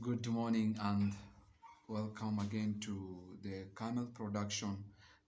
Good morning and welcome again to the Camel production.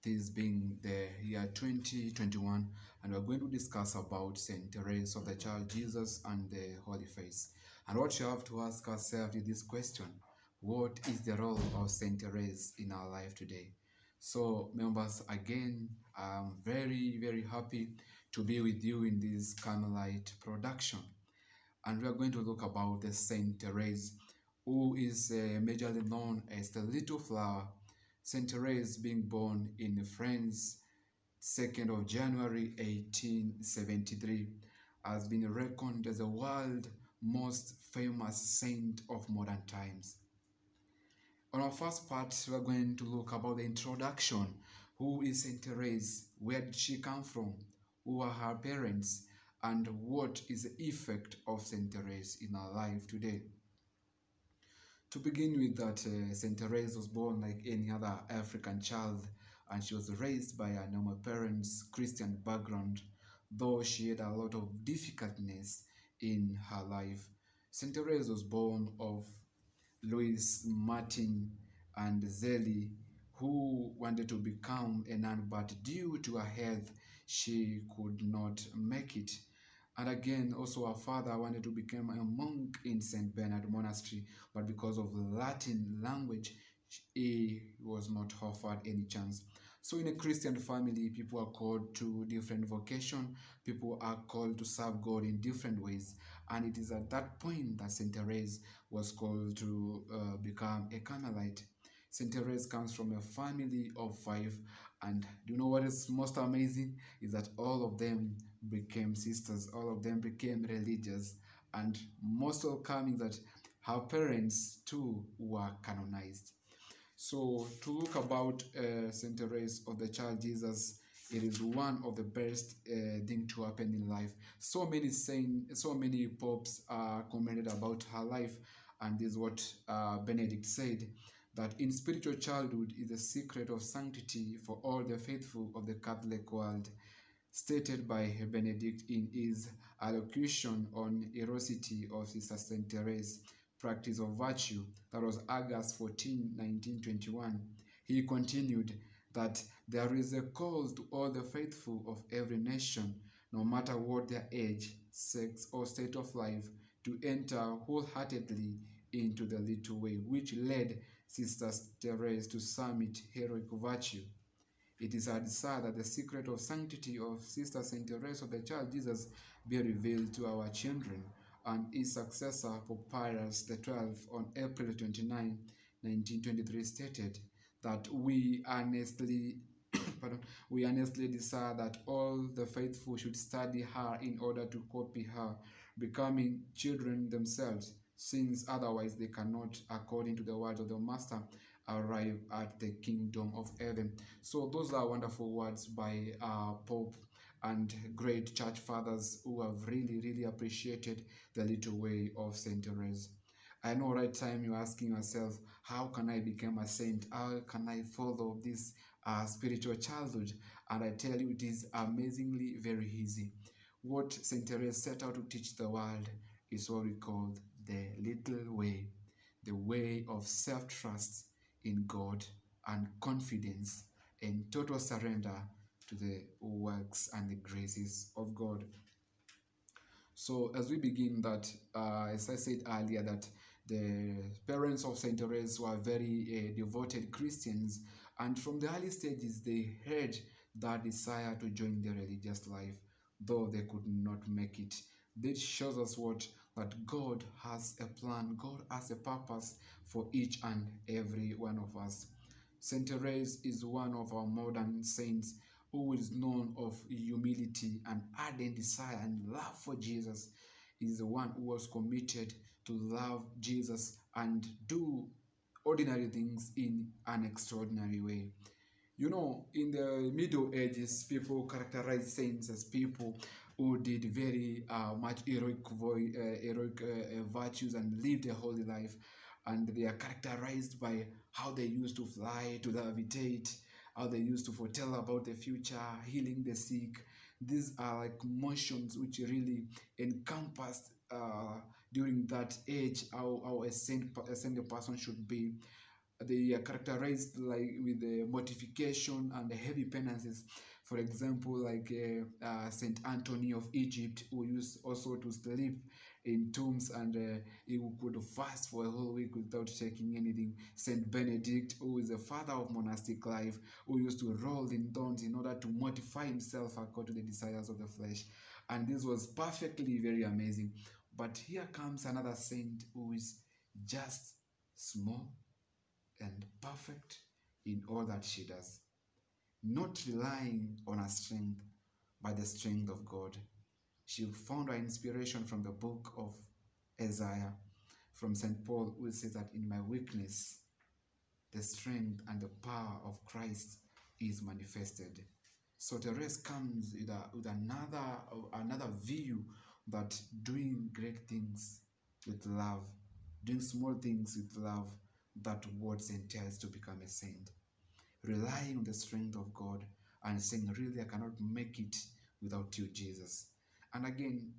This being the year 2021, and we're going to discuss about Saint Therese of the Child Jesus and the Holy Face. And what you have to ask ourselves is this question: what is the role of Saint Therese in our life today? So, members, again, I'm very happy to be with you in this Carmelite production, and we are going to look about the Saint Therese, who is majorly known as the Little Flower. Saint Therese being born in France, 2nd of January 1873, has been reckoned as the world's most famous saint of modern times. On our first part, we are going to look about the introduction. Who is Saint Therese? Where did she come from? Who are her parents? And what is the effect of Saint Therese in our life today? To begin with, that Saint Therese was born like any other African child, and she was raised by her normal parents, Christian background, though she had a lot of difficulties in her life. Saint Therese was born of Louis Martin and Zélie, who wanted to become a nun, but due to her health, she could not make it. And again, also her father wanted to become a monk in St. Bernard Monastery, but because of the Latin language, he was not offered any chance. So in a Christian family, people are called to different vocation. People are called to serve God in different ways. And it is at that point that St. Therese was called to become a Carmelite. St. Therese comes from a family of five, and do you know what is most amazing? Is that all of them became sisters, all of them became religious, and most welcoming that her parents too were canonized. So to look about Saint Therese of the Child Jesus, it is one of the best thing to happen in life. So many popes commented about her life, and this is what Benedict said, that in spiritual childhood is the secret of sanctity for all the faithful of the Catholic world, stated by Benedict in his allocution on erosity of Sister Saint Therese, practice of virtue, that was August 14, 1921. He continued that there is a call to all the faithful of every nation, no matter what their age, sex, or state of life, to enter wholeheartedly into the little way which led Sister Therese to summit heroic virtue. It is our desire that the secret of sanctity of Sister Saint Therese of the Child Jesus be revealed to our children, and his successor, Pope Pius XII, on April 29, 1923, stated that we earnestly we earnestly desire that all the faithful should study her in order to copy her, becoming children themselves, since otherwise they cannot, according to the words of the Master, arrive at the kingdom of heaven. So those are wonderful words by Pope and great church fathers who have really appreciated the little way of Saint Therese. I know right time you're asking yourself, how can I become a saint? How can I follow this spiritual childhood? And I tell you, it is amazingly very easy. What Saint Therese set out to teach the world is what we call the little way, the way of self-trust in God and confidence and total surrender to the works and the graces of God. So as we begin that, as I said earlier, that the parents of Saint Therese were very devoted Christians, and from the early stages they had that desire to join the religious life, though they could not make it. This shows us what, that God has a plan, God has a purpose for each and every one of us. Saint Therese is one of our modern saints who is known of humility and ardent desire and love for Jesus. He is the one who was committed to love Jesus and do ordinary things in an extraordinary way. You know, in the Middle Ages, people characterized saints as people who did very much heroic virtues and lived a holy life. And they are characterized by how they used to fly, to levitate, how they used to foretell about the future, healing the sick. These are like motions which really encompassed during that age, how a saint person should be. They are characterized like with the mortification and the heavy penances. For example, like Saint Anthony of Egypt, who used also to sleep in tombs, and he could fast for a whole week without taking anything. Saint Benedict, who is the father of monastic life, who used to roll in thorns in order to mortify himself according to the desires of the flesh. And this was perfectly very amazing. But here comes another saint who is just small and perfect in all that she does, not relying on her strength, but the strength of God. She found her inspiration from the book of Isaiah, from St. Paul, who says that in my weakness, the strength and the power of Christ is manifested. So Therese comes with another view that doing great things with love, doing small things with love, that what entails to become a saint. Relying on the strength of God and saying, really, I cannot make it without you, Jesus. And again,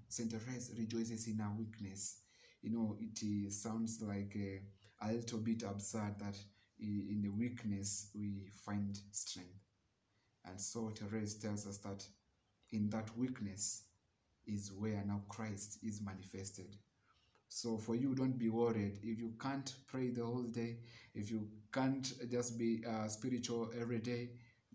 Saint Therese rejoices in our weakness. It sounds like a little bit absurd that in the weakness we find strength. And so Therese tells us that in that weakness is where now Christ is manifested. So for you, don't be worried. If you can't pray the whole day, if you can't just be spiritual every day,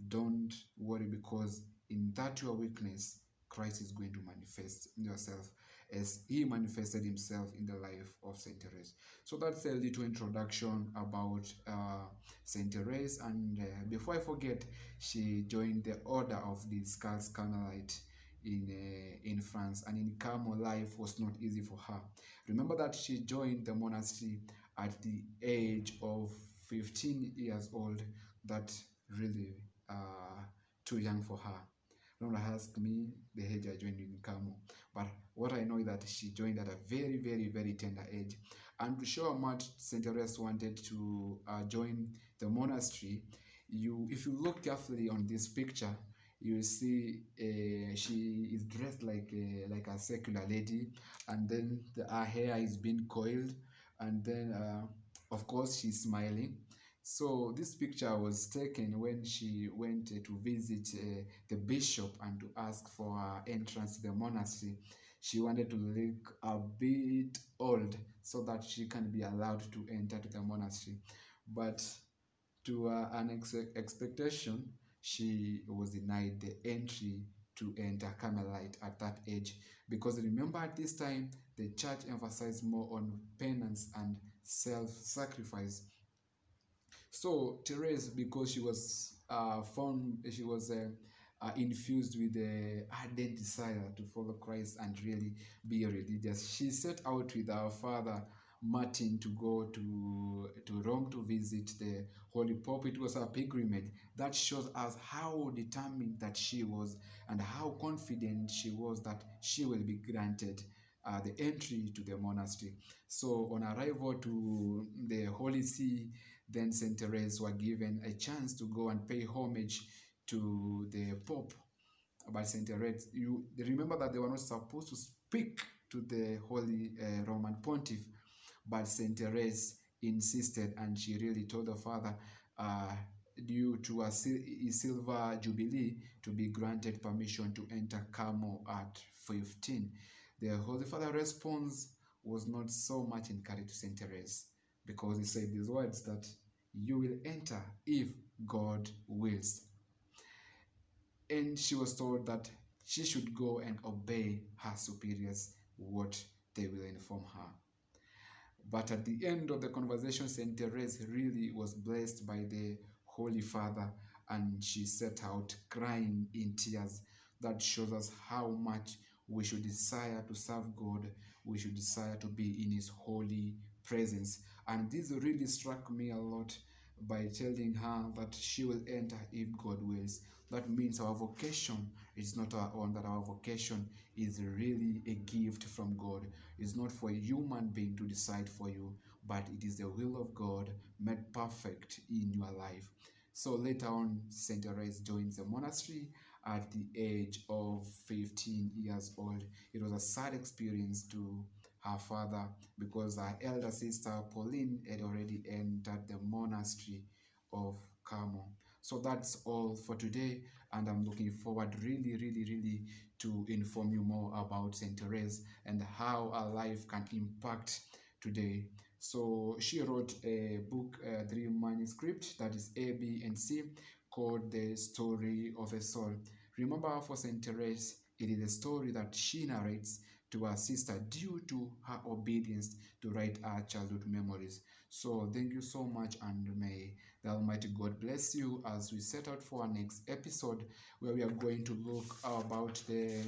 don't worry, because in that your weakness, Christ is going to manifest in yourself as he manifested himself in the life of Saint Therese. So that's a little introduction about Saint Therese. And before I forget, she joined the Order of the Scarlet Carmelite in France, and in Carmel life was not easy for her. Remember that she joined the monastery at the age of 15 years old. That really too young for her. Don't ask me the age I joined in Carmel, but what I know is that she joined at a very, very, very tender age. And to show how much Saint Therese wanted to join the monastery, if you look carefully on this picture, you see she is dressed like a secular lady, and then her hair is being coiled, and then of course she's smiling. So this picture was taken when she went to visit the bishop and to ask for her entrance to the monastery. She wanted to look a bit old so that she can be allowed to enter to the monastery, but to an expectation, she was denied the entry to enter Carmelite at that age. Because remember, at this time, the church emphasized more on penance and self-sacrifice. So Therese, because she was infused with the ardent desire to follow Christ and really be religious. She set out with her father Martin to go to Rome to visit the Holy Pope. It was a pilgrimage. That shows us how determined that she was and how confident she was that she will be granted the entry to the monastery. So on arrival to the Holy See, then Saint Therese were given a chance to go and pay homage to the Pope. But Saint Therese, you remember that they were not supposed to speak to the Holy Roman Pontiff, but Saint Therese insisted, and she really told the father, due to a silver jubilee, to be granted permission to enter Carmel at 15. The Holy Father response was not so much encouraged to Saint Therese, because he said these words that you will enter if God wills. And she was told that she should go and obey her superiors, what they will inform her. But at the end of the conversation, Saint Therese really was blessed by the Holy Father, and she set out crying in tears. That shows us how much we should desire to serve God. We should desire to be in His holy presence. And this really struck me a lot by telling her that she will enter if God wills. That means our vocation is not our own, that our vocation is really a gift from God. It's not for a human being to decide for you, but it is the will of God made perfect in your life. So later on, Saint Therese joins the monastery at the age of 15 years old. It was a sad experience to her father, because her elder sister Pauline had already entered the monastery of Carmel. So that's all for today, and I'm looking forward really to inform you more about Saint Therese and how our life can impact today. So she wrote a book, three manuscript, that is A, B, and C, called The Story of a Soul. Remember, for Saint Therese, it is a story that she narrates to her sister due to her obedience to write her childhood memories. So thank you so much, and may the Almighty God bless you as we set out for our next episode, where we are going to look about the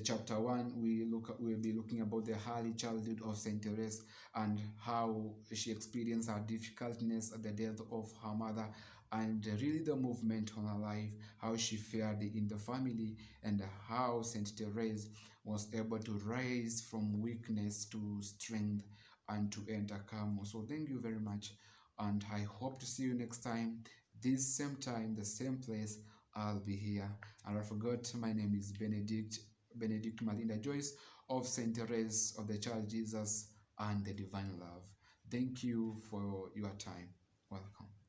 chapter 1. We'll be looking about the early childhood of Saint Therese and how she experienced her difficultness at the death of her mother, and really the movement on her life, how she fared in the family, and how Saint Therese was able to rise from weakness to strength and to enter Carmel. So thank you very much, and I hope to see you next time. This same time, the same place, I'll be here. And I forgot, my name is Benedict Malinda Joyce of Saint Therese of the Child Jesus and the Divine Love. Thank you for your time. Welcome.